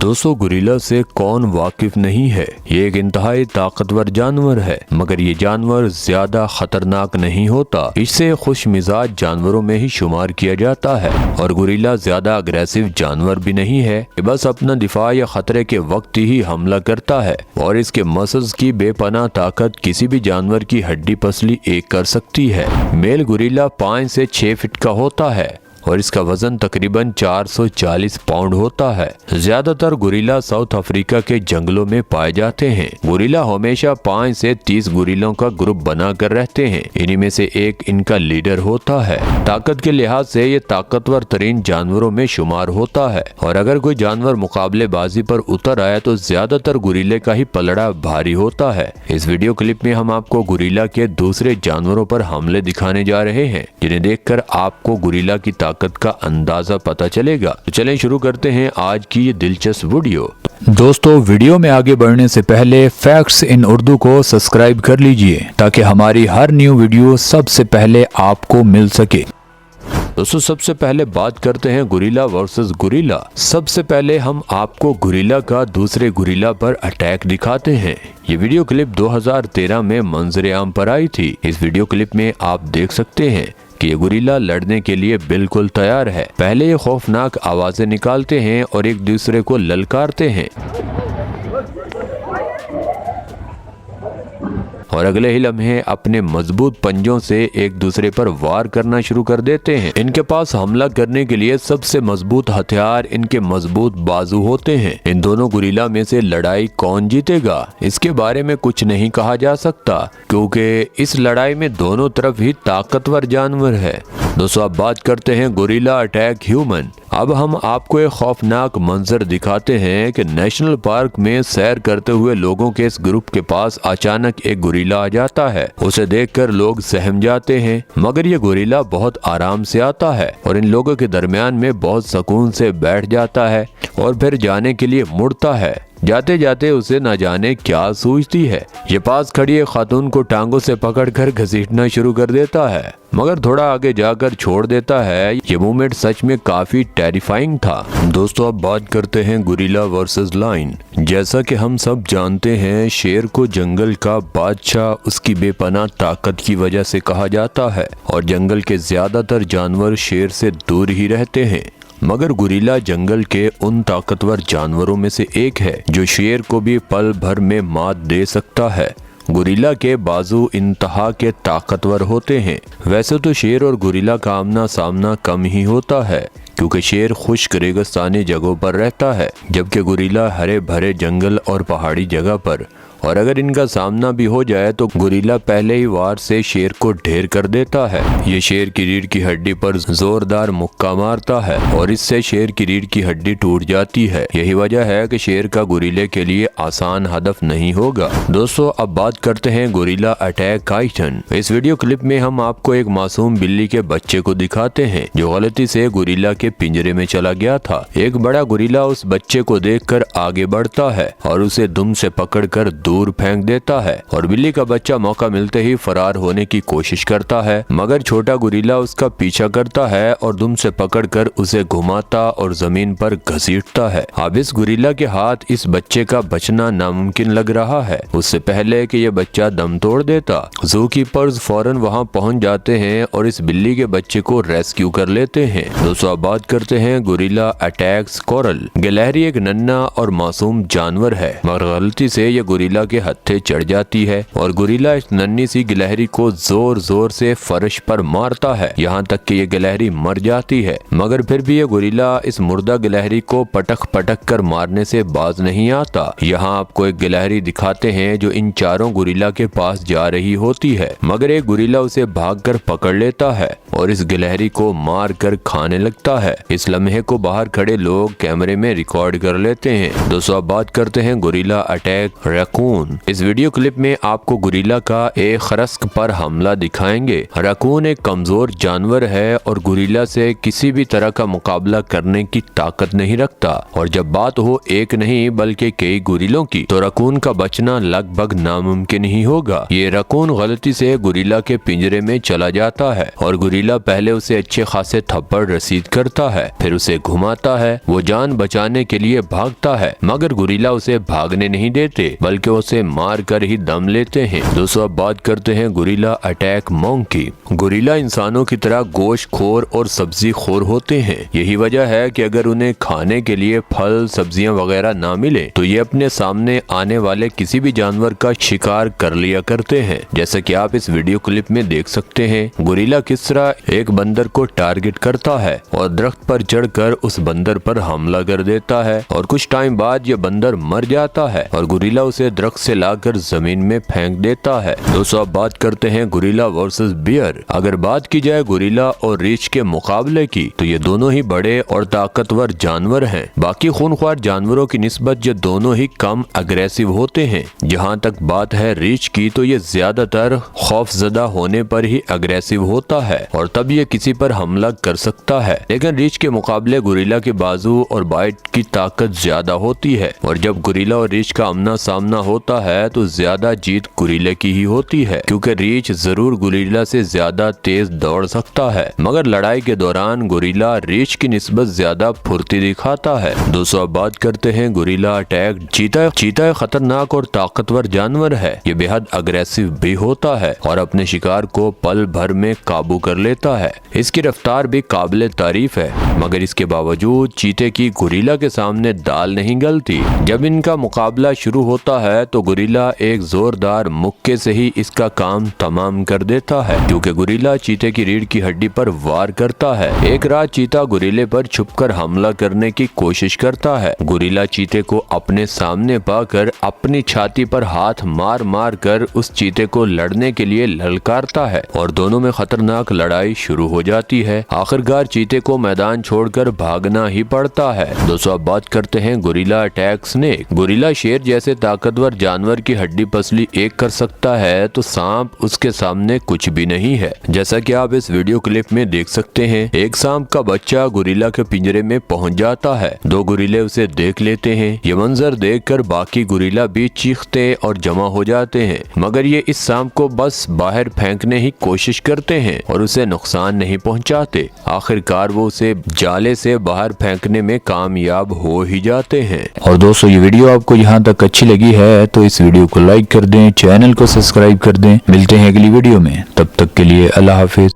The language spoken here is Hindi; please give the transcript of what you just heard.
दोस्तों, गोरिल्ला से कौन वाकिफ नहीं है। ये एक इंतहाई ताकतवर जानवर है, मगर ये जानवर ज्यादा खतरनाक नहीं होता। इससे खुश मिजाज जानवरों में ही शुमार किया जाता है। और गोरिल्ला ज्यादा अग्रेसिव जानवर भी नहीं है कि बस अपना दिफा या खतरे के वक्त ही हमला करता है। और इसके मसल्स की बेपनाह ताकत किसी भी जानवर की हड्डी पसली एक कर सकती है। मेल गोरिल्ला 5 से 6 फीट का होता है और इसका वजन तकरीबन 440 पाउंड होता है। ज्यादातर गोरिल्ला साउथ अफ्रीका के जंगलों में पाए जाते हैं। गोरिल्ला हमेशा 5 से 30 गोरिल्लों का ग्रुप बनाकर रहते हैं। इन्हीं में से एक इनका लीडर होता है। ताकत के लिहाज से ये ताकतवर तरीन जानवरों में शुमार होता है। और अगर कोई जानवर मुकाबलेबाजी पर उतर आया तो ज्यादातर गोरिल्ले का ही पलड़ा भारी होता है। इस वीडियो क्लिप में हम आपको गोरिल्ला के दूसरे जानवरों पर हमले दिखाने जा रहे हैं, जिन्हें देखकर आपको गोरिल्ला की ताकत का अंदाजा पता चलेगा। तो चलें शुरू करते हैं आज की ये दिलचस्प वीडियो। दोस्तों, वीडियो में आगे बढ़ने से पहले फैक्ट्स इन उर्दू को सब्सक्राइब कर लीजिए ताकि हमारी हर न्यू वीडियो सबसे पहले आपको मिल सके। दोस्तों, सबसे पहले बात करते हैं गोरिल्ला वर्सेस गोरिल्ला। सबसे पहले हम आपको गोरिल्ला का दूसरे गोरिल्ला पर अटैक दिखाते हैं। ये वीडियो क्लिप 2013 में मंजर आम पर आई थी। इस वीडियो क्लिप में आप देख सकते हैं कि ये गोरिल्ला लड़ने के लिए बिल्कुल तैयार है। पहले ये खौफनाक आवाजें निकालते हैं और एक दूसरे को ललकारते हैं और अगले ही लम्हे अपने मजबूत पंजों से एक दूसरे पर वार करना शुरू कर देते हैं। इनके पास हमला करने के लिए सबसे मजबूत हथियार इनके मजबूत बाजू होते हैं। इन दोनों गोरिल्ला में से लड़ाई कौन जीतेगा, इसके बारे में कुछ नहीं कहा जा सकता, क्योंकि इस लड़ाई में दोनों तरफ ही ताकतवर जानवर है। दोस्तों, अब बात करते हैं गोरिल्ला अटैक ह्यूमन। अब हम आपको एक खौफनाक मंजर दिखाते हैं कि नेशनल पार्क में सैर करते हुए लोगों के इस ग्रुप के पास अचानक एक गोरिल्ला आ जाता है। उसे देखकर लोग सहम जाते हैं, मगर ये गोरिल्ला बहुत आराम से आता है और इन लोगों के दरमियान में बहुत सुकून से बैठ जाता है और फिर जाने के लिए मुड़ता है। जाते जाते उसे न जाने क्या सूझती है। ये पास खड़ी एक खातून को टांगों से पकड़कर घसीटना शुरू कर देता है, मगर थोड़ा आगे जाकर छोड़ देता है। ये मूवमेंट सच में काफी टेरिफाइंग था। दोस्तों, अब बात करते हैं गोरिल्ला वर्सेस लायन। जैसा कि हम सब जानते हैं, शेर को जंगल का बादशाह उसकी बेपनाह ताकत की वजह से कहा जाता है और जंगल के ज्यादातर जानवर शेर से दूर ही रहते हैं। मगर गोरिल्ला जंगल के उन ताकतवर जानवरों में से एक है जो शेर को भी पल भर में मात दे सकता है। गोरिल्ला के बाजू इंतहा के ताकतवर होते हैं। वैसे तो शेर और गोरिल्ला का आमना सामना कम ही होता है, क्योंकि शेर खुश्क रेगिस्तानी जगहों पर रहता है, जबकि गोरिल्ला हरे भरे जंगल और पहाड़ी जगह पर। और अगर इनका सामना भी हो जाए तो गोरिल्ला पहले ही वार से शेर को ढेर कर देता है। ये शेर की रीढ़ की हड्डी पर जोरदार मुक्का मारता है और इससे शेर की रीढ़ की हड्डी टूट जाती है। यही वजह है कि शेर का गोरिल्ले के लिए आसान हदफ नहीं होगा। दोस्तों, अब बात करते हैं गोरिल्ला अटैक काइटन। इस वीडियो क्लिप में हम आपको एक मासूम बिल्ली के बच्चे को दिखाते हैं जो गलती से गोरिल्ला के पिंजरे में चला गया था। एक बड़ा गोरिल्ला उस बच्चे को देखकर आगे बढ़ता है और उसे दुम से पकड़कर दूर फेंक देता है और बिल्ली का बच्चा मौका मिलते ही फरार होने की कोशिश करता है, मगर छोटा गोरिल्ला उसका पीछा करता है और दुम से पकड़कर उसे घुमाता और जमीन पर घसीटता है। अब इस गोरिल्ला के हाथ इस बच्चे का बचना नामुमकिन लग रहा है। उससे पहले कि ये बच्चा दम तोड़ देता, जू कीपर्स फौरन वहां पहुंच जाते हैं और इस बिल्ली के बच्चे को रेस्क्यू कर लेते हैं। दोस्तों, अब बात करते हैं गोरिल्ला अटैक्स कोरल। गिलहरी एक नन्हा और मासूम जानवर है, मगर गलती से ये गोरिल्ला के हत्थे चढ़ जाती है और गोरिल्ला इस नन्ही सी गिलहरी को जोर जोर से फर्श पर मारता है, यहाँ तक कि ये गिलहरी मर जाती है। मगर फिर भी ये गोरिल्ला इस मुर्दा गिलहरी को पटक पटक कर मारने से बाज नहीं आता। यहाँ आपको एक गिलहरी दिखाते हैं जो इन चारों गोरिल्ला के पास जा रही होती है, मगर एक गोरिल्ला उसे भागकर पकड़ लेता है और इस गिलहरी को मार कर खाने लगता है। इस लम्हे को बाहर खड़े लोग कैमरे में रिकॉर्ड कर लेते हैं। दोस्तों, अब बात करते हैं गोरिल्ला अटैक रैकून। रकून। इस वीडियो क्लिप में आपको गोरिल्ला का एक खरस्क पर हमला दिखाएंगे। रकून एक कमजोर जानवर है और गोरिल्ला से किसी भी तरह का मुकाबला करने की ताकत नहीं रखता, और जब बात हो एक नहीं बल्कि कई गोरिल्लों की तो रकून का बचना लगभग नामुमकिन ही होगा। ये रकून गलती से गोरिल्ला के पिंजरे में चला जाता है और गोरिल्ला पहले उसे अच्छे खासे थप्पड़ रसीद करता है, फिर उसे घुमाता है। वो जान बचाने के लिए भागता है मगर गोरिल्ला उसे भागने नहीं देते बल्कि उसे मार कर ही दम लेते हैं। दोस्तों अब बात करते हैं गोरिल्ला अटैक मंकी। गोरिल्ला इंसानों की तरह गोश्त खोर और सब्जी खोर होते हैं। यही वजह है कि अगर उन्हें खाने के लिए फल सब्जियां वगैरह ना मिले तो ये अपने सामने आने वाले किसी भी जानवर का शिकार कर लिया करते हैं। जैसा कि आप इस वीडियो क्लिप में देख सकते हैं गोरिल्ला किस तरह एक बंदर को टारगेट करता है और दरख्त पर चढ़कर उस बंदर पर हमला कर देता है, और कुछ टाइम बाद ये बंदर मर जाता है और गोरिल्ला उसे दरख्त से लाकर जमीन में फेंक देता है। दोस्तों अब बात करते हैं गोरिल्ला वर्सेस बियर। अगर बात की जाए गोरिल्ला और रीछ के मुकाबले की तो ये दोनों ही बड़े और ताकतवर जानवर हैं। बाकी खूनख्वार जानवरों की निस्बत ये दोनों ही कम अग्रेसिव होते हैं। जहाँ तक बात है रीछ की तो ये ज्यादातर खौफजदा होने पर ही अग्रेसिव होता है और तब ये किसी पर हमला कर सकता है, लेकिन रीछ के मुकाबले गोरिल्ला के बाजू और बाइट की ताकत ज्यादा होती है, और जब गोरिल्ला और रीछ का आमना सामना होता है तो ज्यादा जीत गोरिल्ला की ही होती है, क्योंकि रीछ जरूर गोरिल्ला से ज्यादा तेज दौड़ सकता है मगर लड़ाई के दौरान गोरिल्ला रीछ की निस्बत ज्यादा फुर्ती दिखाता है। दोस्तों अब बात करते हैं गोरिल्ला अटैक चीता। चीता खतरनाक और ताकतवर जानवर है। ये बेहद अग्रेसिव भी होता है और अपने शिकार को पल भर में काबू कर लेता है। इसकी रफ्तार भी काबिले तारीफ है, मगर इसके बावजूद चीते की गोरिल्ला के सामने दाल नहीं गलती। जब इनका मुकाबला शुरू होता है तो गोरिल्ला एक जोरदार मुक्के से ही इसका काम तमाम कर देता है, क्योंकि गोरिल्ला चीते की रीढ़ की हड्डी पर वार करता है। एक रात चीता गोरिल्ले पर छुपकर हमला करने की कोशिश करता है। गोरिल्ला चीते को अपने सामने पाकर अपनी छाती पर हाथ मार मार कर उस चीते को लड़ने के लिए ललकारता है और दोनों में खतरनाक लड़ाई शुरू हो जाती है। आखिरकार चीते को मैदान छोड़कर भागना ही पड़ता है। दोस्तों अब बात करते हैं गोरिल्ला अटैक स्नेक। गोरिल्ला शेर जैसे ताकतवर जानवर की हड्डी पसली एक कर सकता है तो सांप उसके सामने कुछ भी नहीं है। जैसा कि आप इस वीडियो क्लिप में देख सकते हैं एक सांप का बच्चा गोरिल्ला के पिंजरे में पहुंच जाता है। दो गोरिल्ले उसे देख लेते हैं। ये मंजर देखकर बाकी गोरिल्ला भी चीखते और जमा हो जाते हैं, मगर ये इस सांप को बस बाहर फेंकने ही कोशिश करते हैं और उसे नुकसान नहीं पहुंचाते। आखिरकार वो उसे जाले से बाहर फेंकने में कामयाब हो ही जाते हैं। और दोस्तों ये वीडियो आपको यहाँ तक अच्छी लगी है तो इस वीडियो को लाइक कर दें, चैनल को सब्सक्राइब कर दें। मिलते हैं अगली वीडियो में, तब तक के लिए अल्लाह हाफिज।